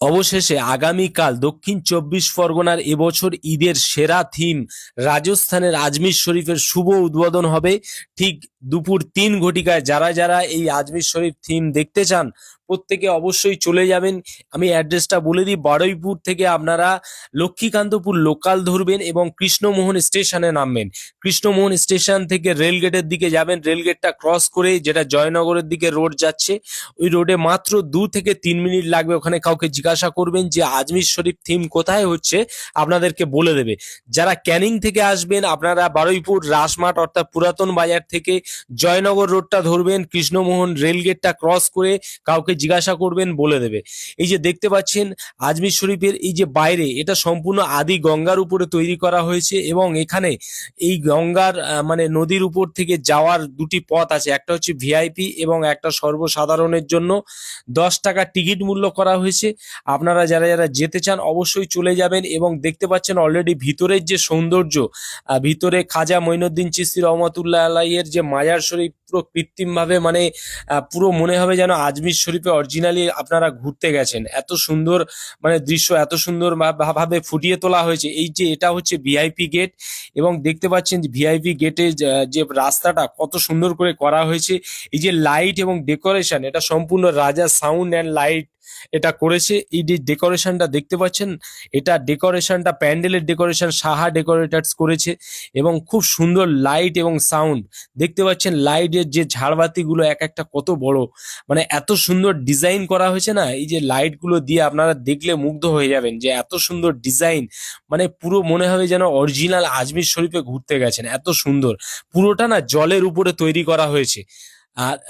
অবশেষে আগামীকাল দক্ষিণ চব্বিশ পরগনার এবছর ঈদের সেরা থিম রাজস্থানের আজমির শরীফের শুভ উদ্বোধন হবে ঠিক দুপুর 3 ঘটিকায়। যারা যারা এই আজমির শরীফ থিম দেখতে চান প্রত্যেকে অবশ্যই চলে যাবেন। আমি অ্যাড্রেসটা বলে দিই, বারুইপুর থেকে আপনারা লক্ষ্মীকান্তপুর লোকাল ধরবেন এবং কৃষ্ণমোহন স্টেশনে নামবেন। কৃষ্ণমোহন স্টেশন থেকে রেলগেটের দিকে যাবেন, রেলগেটটা ক্রস করে যেটা জয়নগরের দিকে রোড যাচ্ছে, ওই রোডে মাত্র 2 থেকে 3 মিনিট লাগবে। ওখানে কাউকে জিজ্ঞাসা করবেন যে আজমির শরীফ থিম কোথায় হচ্ছে, আপনাদেরকে বলে দেবে। যারা ক্যানিং থেকে আসবেন আপনারা বারুইপুর রাসমাট অর্থাৎ পুরাতন বাজার থেকে জয়নগর রোডটা ধরবেন, কৃষ্ণমোহন রেলগেটটা ক্রস করে কাউকে জিজ্ঞাসা করবেন, বলে দেবে। এই যে দেখতে পাচ্ছেন আজমির শরীফের এই যে বাইরে, এটা সম্পূর্ণ আদি গঙ্গার উপরে তৈরি করা হয়েছে এবং এখানে এই গঙ্গার মানে নদীর উপর থেকে যাওয়ার দুটি পথ আছে, একটা হচ্ছে ভিআইপি এবং একটা সর্বসাধারণের জন্য। 10 টাকা টিকিট মূল্য করা হয়েছে। আপনারা যারা যারা যেতে চান অবশ্যই চলে যাবেন। এবং দেখতে পাচ্ছেন অলরেডি ভিতরের যে সৌন্দর্য, ভিতরে খাজা মঈনুদ্দিন চিশতি রহমাতুল্লাহ আলাইয়ের যে মাজার শরীফ পুরো কৃত্রিমভাবে মানে পুরো মনে হবে যেন আজমির শরীফে অরিজিনালি আপনারা ঘুরতে গেছেন। এত সুন্দর মানে দৃশ্য এত সুন্দর ভাবে ফুটিয়ে তোলা হয়েছে। এই যে এটা হচ্ছে ভিআইপি গেট এবং দেখতে পাচ্ছেন যে ভিআইপি গেটে যে রাস্তাটা কত সুন্দর করে করা হয়েছে। এই যে লাইট এবং ডেকোরেশন, এটা সম্পূর্ণ রাজা সাউন্ড অ্যান্ড লাইট এটা করেছে। এই যে ডেকোরেশনটা দেখতে পাচ্ছেন, এটা ডেকোরেশনটা প্যান্ডেলের ডেকোরেশন সাহা ডেকোরেটার্স করেছে এবং খুব সুন্দর লাইট এবং সাউন্ড দেখতে পাচ্ছেন। লাইটের যে ঝাড়বাতিগুলো এক একটা কত বড়, মানে এত সুন্দর ডিজাইন করা হয়েছে না। এই যে লাইটগুলো দিয়ে আপনারা দেখলে মুগ্ধ হয়ে যাবেন যে এত সুন্দর ডিজাইন, মানে পুরো মনে হবে যেন অরিজিনাল আজমির শরীফে ঘুরতে গেছেন। এত সুন্দর, পুরোটা না জলের উপরে তৈরি করা হয়েছে।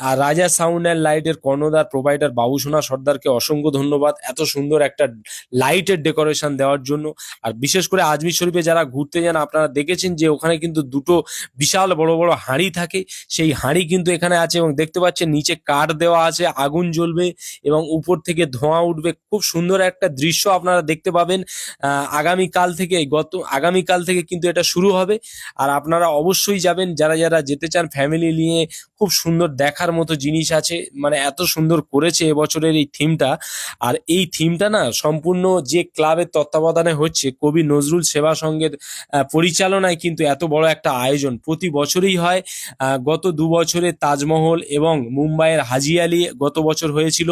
আর রাজা সাউন্ড অ্যান্ড লাইটের কর্ণধার প্রোভাইডার বাবুসোনা সর্দারকে অসংখ্য ধন্যবাদ এত সুন্দর একটা লাইটের ডেকোরেশন দেওয়ার জন্য। আর বিশেষ করে আজমির শরীফে যারা ঘুরতে যান আপনারা দেখেছেন যে ওখানে কিন্তু দুটো বিশাল বড় বড় হাঁড়ি থাকে, সেই হাঁড়ি কিন্তু এখানে আছে এবং দেখতে পাচ্ছেন নিচে কাঠ দেওয়া আছে, আগুন জ্বলবে এবং উপর থেকে ধোঁয়া উঠবে। খুব সুন্দর একটা দৃশ্য আপনারা দেখতে পাবেন। আগামীকাল থেকে কিন্তু এটা শুরু হবে। আর আপনারা অবশ্যই যাবেন, যারা যারা যেতে চান ফ্যামিলি নিয়ে। খুব সুন্দর দেখার মতো জিনিস আছে, মানে এত সুন্দর করেছে এবছরের এই থিমটা। আর এই থিমটা না সম্পূর্ণ যে ক্লাবের তত্ত্বাবধানে হচ্ছে, কবি নজরুল সেবা সংঘের পরিচালনায় কিন্তু এত বড় একটা আয়োজন প্রতি বছরই হয়। গত 2 বছরে তাজমহল এবং মুম্বাইয়ের হাজি আলি গত বছর হয়েছিল।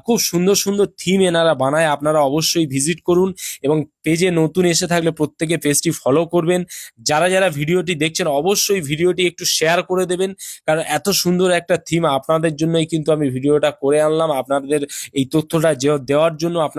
খুব সুন্দর সুন্দর থিম এনারা বানায়, আপনারা অবশ্যই ভিজিট করুন। এবং পেজে নতুন এসে থাকলে প্রত্যেকে পেজটি ফলো করবেন। যারা যারা ভিডিওটি দেখছেন অবশ্যই ভিডিওটি একটু শেয়ার করে দেবেন, কারণ এত সুন্দর একটা থিম আপনাদের জন্যই কিন্তু আমি ভিডিওটা করে আনলাম, আপনাদের এই তথ্যটা দেওয়ার জন্য।